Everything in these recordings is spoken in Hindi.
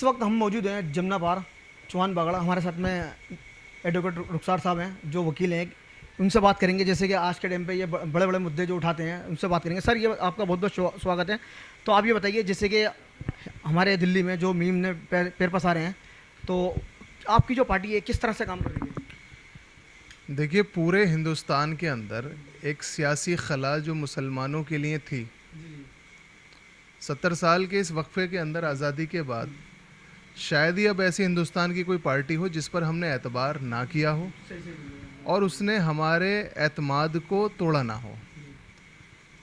इस वक्त हम मौजूद हैं जमुना पार चौहान बागड़ा। हमारे साथ में एडवोकेट रुखसार साहब हैं जो वकील हैं। उनसे बात करेंगे जैसे कि आज के टाइम पे ये बड़े बड़े मुद्दे जो उठाते हैं उनसे बात करेंगे। सर, ये आपका बहुत बहुत स्वागत है। तो आप ये बताइए, जैसे कि हमारे दिल्ली में जो मीम ने पैर पसारे हैं, तो आपकी जो पार्टी है किस तरह से काम कर रही है? देखिए, पूरे हिंदुस्तान के अंदर एक सियासी खला जो मुसलमानों के लिए थी, 70 साल के इस वक्फे के अंदर आज़ादी के बाद शायद ही अब ऐसी हिंदुस्तान की कोई पार्टी हो जिस पर हमने एतबार ना किया हो और उसने हमारे एतमाद को तोड़ा ना हो।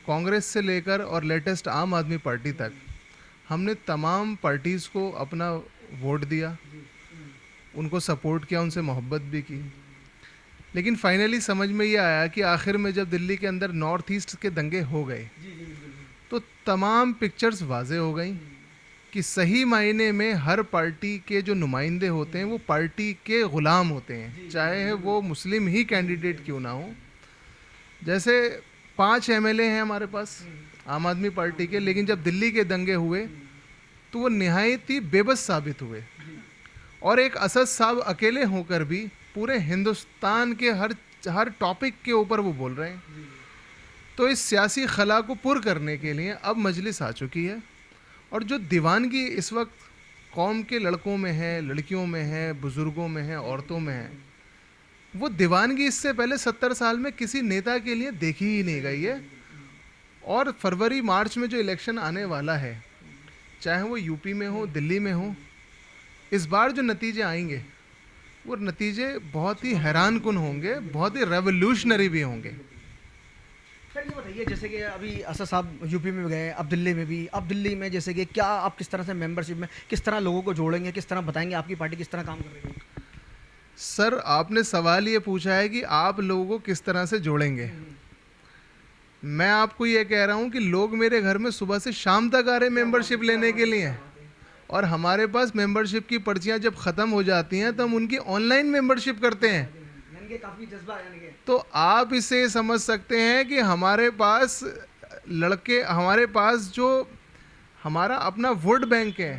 कांग्रेस से लेकर और लेटेस्ट आम आदमी पार्टी तक हमने तमाम पार्टीज़ को अपना वोट दिया, उनको सपोर्ट किया, उनसे मोहब्बत भी की। लेकिन फाइनली समझ में ये आया कि आखिर में जब दिल्ली के अंदर नॉर्थ ईस्ट के दंगे हो गए तो तमाम पिक्चर्स वाजे हो गई कि सही मायने में हर पार्टी के जो नुमाइंदे होते हैं वो पार्टी के ग़ुलाम होते हैं, चाहे वो मुस्लिम ही कैंडिडेट क्यों ना हो। जैसे 5 MLA हैं हमारे पास आम आदमी पार्टी के, लेकिन जब दिल्ली के दंगे हुए तो वो निहायत ही बेबस साबित हुए और एक असद साहब अकेले होकर भी पूरे हिंदुस्तान के हर टॉपिक के ऊपर वो बोल रहे हैं। तो इस सियासी खला को पुर करने के लिए अब मजलिस आ चुकी है और जो दीवानगी इस वक्त कौम के लड़कों में है, लड़कियों में है, बुज़ुर्गों में है, औरतों में है, वो दीवानगी इससे पहले 70 साल में किसी नेता के लिए देखी ही नहीं गई है। और फरवरी मार्च में जो इलेक्शन आने वाला है, चाहे वो यूपी में हो, दिल्ली में हो, इस बार जो नतीजे आएंगे वो नतीजे बहुत ही हैरान कुन होंगे, बहुत ही रेवोल्यूशनरी भी होंगे। सर, ये बताइए, जैसे कि अभी असद साहब यूपी में भी गए, अब दिल्ली में भी, अब दिल्ली में जैसे कि क्या आप किस तरह से मेंबरशिप में किस तरह लोगों को जोड़ेंगे, किस तरह बताएंगे आपकी पार्टी किस तरह काम कर रही है? सर, आपने सवाल ये पूछा है कि आप लोगों को किस तरह से जोड़ेंगे। मैं आपको ये कह रहा हूँ कि लोग मेरे घर में सुबह से शाम तक आ रहे मेंबरशिप लेने के लिए, और हमारे पास मेंबरशिप की पर्चियाँ जब ख़त्म हो जाती हैं तो हम उनकी ऑनलाइन मेंबरशिप करते हैं। काफ़ी जज्बा है। तो आप इसे समझ सकते हैं कि हमारे पास हमारे पास जो हमारा अपना वोट बैंक है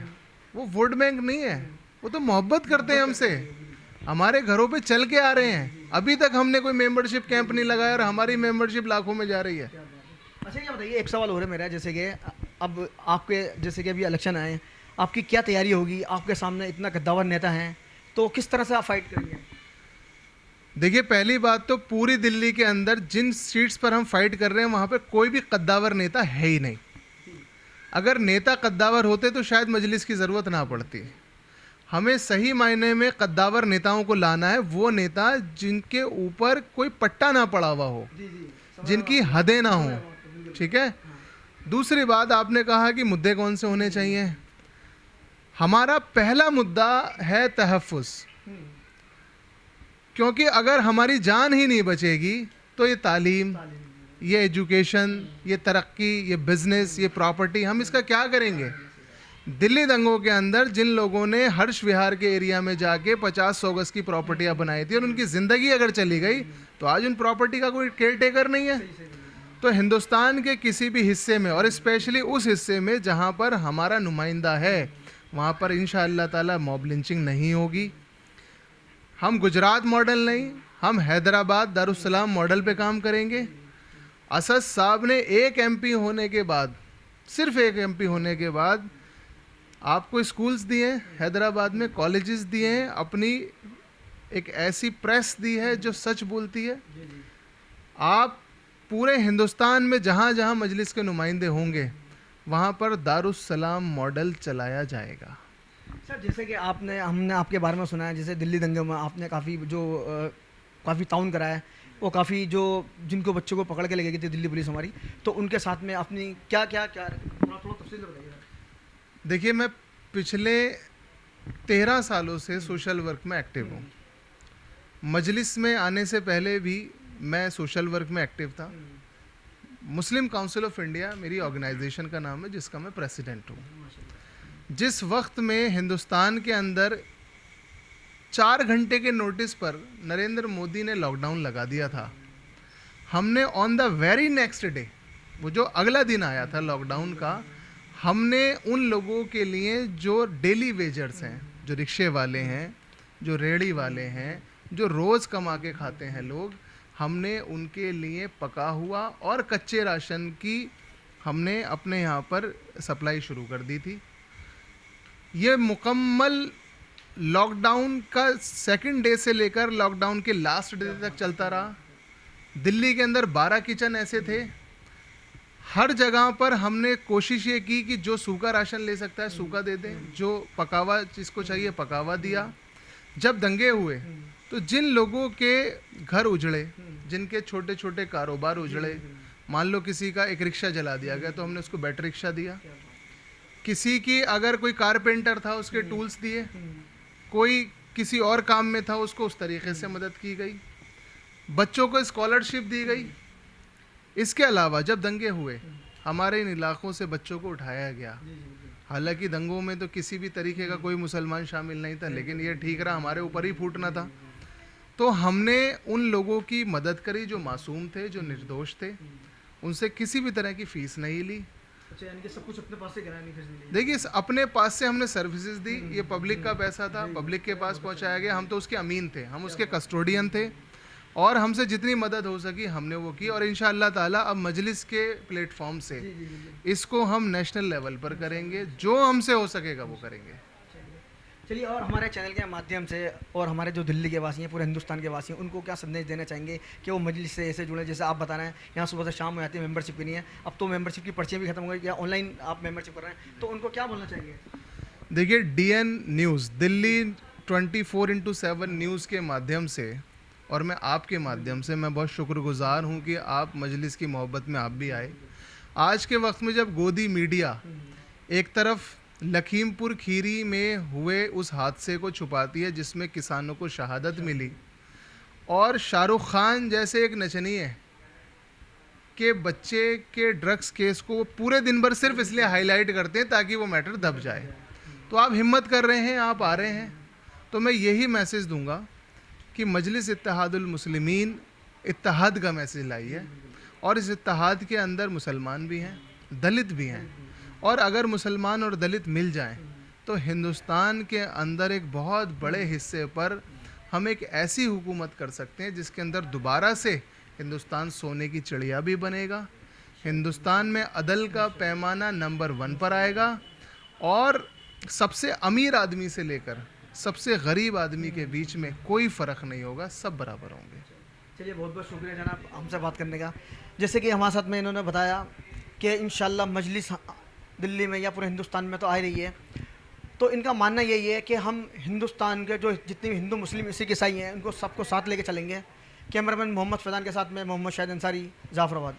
वो वोट बैंक नहीं है, वो तो मोहब्बत करते हैं हमसे, हमारे घरों पे चल के आ रहे हैं। अभी तक हमने कोई मेंबरशिप कैंप नहीं लगाया और हमारी मेंबरशिप लाखों में जा रही है। अच्छा, ये बताइए, एक सवाल हो रहा है मेरा, जैसे कि अब आपके जैसे कि अभी इलेक्शन आए, आपकी क्या तैयारी होगी? आपके सामने इतना कद्दावर नेता हैं, तो किस तरह से आप फाइट करेंगे? देखिए, पहली बात तो पूरी दिल्ली के अंदर जिन सीट्स पर हम फाइट कर रहे हैं वहाँ पर कोई भी कद्दावर नेता है ही नहीं। अगर नेता कद्दावर होते तो शायद मजलिस की ज़रूरत ना पड़ती। हमें सही मायने में कद्दावर नेताओं को लाना है, वो नेता जिनके ऊपर कोई पट्टा ना पड़ा हुआ हो, जिनकी हदें ना हो। ठीक है। दूसरी बात, आपने कहा कि मुद्दे कौन से होने चाहिए। हमारा पहला मुद्दा है तहफ़्फ़ुज़, क्योंकि अगर हमारी जान ही नहीं बचेगी तो ये तालीम, ये एजुकेशन, ये तरक्की, ये बिज़नेस, ये प्रॉपर्टी, हम इसका क्या करेंगे। दिल्ली दंगों के अंदर जिन लोगों ने हर्ष विहार के एरिया में जाके 50-100 गज की प्रॉपर्टियाँ बनाई थी और उनकी ज़िंदगी अगर चली गई तो आज उन प्रॉपर्टी का कोई केयर टेकर नहीं है। तो हिंदुस्तान के किसी भी हिस्से में, और स्पेशली उस हिस्से में जहाँ पर हमारा नुमाइंदा है, वहाँ पर इंशाअल्लाह ताला मॉब लिंचिंग नहीं होगी। हम गुजरात मॉडल नहीं, हम हैदराबाद दारुस्सलाम मॉडल पे काम करेंगे। असद साहब ने एक MP होने के बाद, सिर्फ एक MP होने के बाद आपको स्कूल्स दिए हैं हैदराबाद में, कॉलेजेस दिए हैं, अपनी एक ऐसी प्रेस दी है जो सच बोलती है। आप पूरे हिंदुस्तान में जहाँ जहाँ मजलिस के नुमाइंदे होंगे वहाँ पर दारुस्सलाम मॉडल चलाया जाएगा। सर, जैसे कि हमने आपके बारे में सुना है, जैसे दिल्ली दंगे में आपने काफ़ी ताउन करा है, वो काफ़ी जो जिनको बच्चों को पकड़ के ले गई थी दिल्ली पुलिस हमारी, तो उनके साथ में अपनी क्या थोड़ा तफसील बताइए। देखिए, मैं पिछले 13 सालों से सोशल वर्क में एक्टिव हूँ। मजलिस में आने से पहले भी मैं सोशल वर्क में एक्टिव था। मुस्लिम काउंसिल ऑफ इंडिया मेरी ऑर्गेनाइजेशन का नाम है, जिसका मैं प्रेसिडेंट हूँ। जिस वक्त में हिंदुस्तान के अंदर 4 घंटे के नोटिस पर नरेंद्र मोदी ने लॉकडाउन लगा दिया था, हमने on the very next day, वो जो अगला दिन आया था लॉकडाउन का, हमने उन लोगों के लिए जो डेली वेजर्स हैं, जो रिक्शे वाले हैं, जो रेहड़ी वाले हैं, जो रोज़ कमा के खाते हैं लोग, हमने उनके लिए पका हुआ और कच्चे राशन की हमने अपने यहाँ पर सप्लाई शुरू कर दी थी। ये मुकम्मल लॉकडाउन का सेकंड डे से लेकर लॉकडाउन के लास्ट डे तक चलता रहा। दिल्ली के अंदर 12 किचन ऐसे थे। हर जगह पर हमने कोशिश ये की कि जो सूखा राशन ले सकता है सूखा दे दें, जो पकावा जिसको चाहिए पकावा दिया। जब दंगे हुए तो जिन लोगों के घर उजड़े, जिनके छोटे छोटे कारोबार उजड़े, मान लो किसी का एक रिक्शा जला दिया गया तो हमने उसको बैटरी रिक्शा दिया, किसी की अगर कोई कारपेंटर था उसके टूल्स दिए, कोई किसी और काम में था उसको उस तरीके से मदद की गई, बच्चों को स्कॉलरशिप दी गई। इसके अलावा जब दंगे हुए हमारे इन इलाकों से बच्चों को उठाया गया। हालांकि दंगों में तो किसी भी तरीके का कोई मुसलमान शामिल नहीं था, लेकिन ये ठीक रहा, हमारे ऊपर ही फूटना था। तो हमने उन लोगों की मदद करी जो मासूम थे, जो निर्दोष थे, उनसे किसी भी तरह की फीस नहीं ली। अच्छा, यानी कि सब कुछ अपने पास से कराया, नहीं खरीदने लिए। देखिए, अपने पास से हमने सर्विसेज दी। ये पब्लिक का पैसा था, पब्लिक के पास पहुंचाया गया। हम तो उसके अमीन थे, हम उसके कस्टोडियन थे, और हमसे जितनी मदद हो सकी हमने वो की। और इंशाअल्लाह ताला अब मजलिस के प्लेटफॉर्म से इसको हम नेशनल लेवल पर करेंगे, जो हमसे हो सकेगा वो करेंगे। चलिए, और हमारे चैनल के माध्यम से और हमारे जो दिल्ली के वासी हैं, पूरे हिंदुस्तान के वासी हैं, उनको क्या संदेश देना चाहेंगे कि वो मजलिस से ऐसे जुड़े? जैसे आप बता रहे हैं यहाँ सुबह से शाम हो जाती है, मेंबरशिप भी नहीं है, अब तो मेंबरशिप की पर्चियाँ भी खत्म हो गई, या ऑनलाइन आप मेंबरशिप कर रहे हैं, तो उनको क्या बोलना चाहेंगे? देखिए, DN न्यूज़, दिल्ली 24/7 न्यूज़ के माध्यम से और मैं आपके माध्यम से मैं बहुत शुक्रगुजार हूँ कि आप मजलिस की मोहब्बत में आप भी आए। आज के वक्त में जब गोदी मीडिया एक तरफ लखीमपुर खीरी में हुए उस हादसे को छुपाती है जिसमें किसानों को शहादत मिली, और शाहरुख खान जैसे एक नचनीय के बच्चे के ड्रग्स केस को पूरे दिन भर सिर्फ इसलिए हाईलाइट करते हैं ताकि वो मैटर दब जाए, तो आप हिम्मत कर रहे हैं, आप आ रहे हैं, तो मैं यही मैसेज दूंगा कि मजलिस इत्तेहादुल मुस्लिमीन इत्तेहाद का मैसेज लाई है, और इस इत्तेहाद के अंदर मुसलमान भी हैं, दलित भी हैं, और अगर मुसलमान और दलित मिल जाएं तो हिंदुस्तान के अंदर एक बहुत बड़े हिस्से पर हम एक ऐसी हुकूमत कर सकते हैं जिसके अंदर दोबारा से हिंदुस्तान सोने की चिड़िया भी बनेगा, हिंदुस्तान में अदल का पैमाना नंबर 1 पर आएगा, और सबसे अमीर आदमी से लेकर सबसे गरीब आदमी के बीच में कोई फ़र्क नहीं होगा, सब बराबर होंगे। चलिए, बहुत बहुत शुक्रिया जनाब हमसे बात करने का। जैसे कि हमारे साथ में इन्होंने बताया कि इंशाल्लाह मजलिस दिल्ली में या पूरे हिंदुस्तान में तो आ रही है, तो इनका मानना यही है कि हम हिंदुस्तान के जो जितने भी हिंदू मुस्लिम सिख ईसाई हैं उनको सबको साथ लेके चलेंगे। कैमरामैन मोहम्मद फैज़ान के साथ में मोहम्मद शाहिद अंसारी, जाफराबाद।